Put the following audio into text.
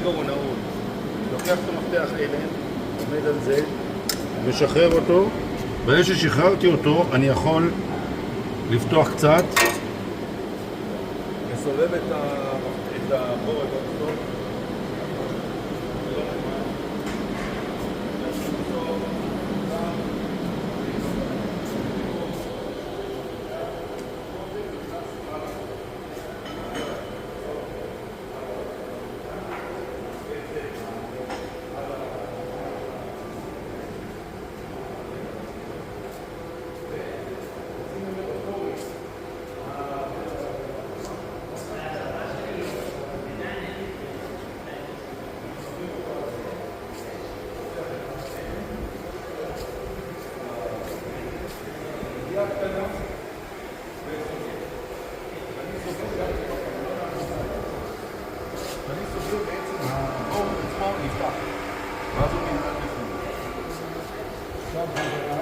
כרגע הוא נעול. לוקח את המפתח אליהם, עומד על זה, משחרר אותו. ברגע ששחררתי אותו, אני יכול לפתוח קצת, לסובב את הבורג אותו. אני סוגר בעצם הבור עצמו נפתח, ואז הוא נמדד לפני.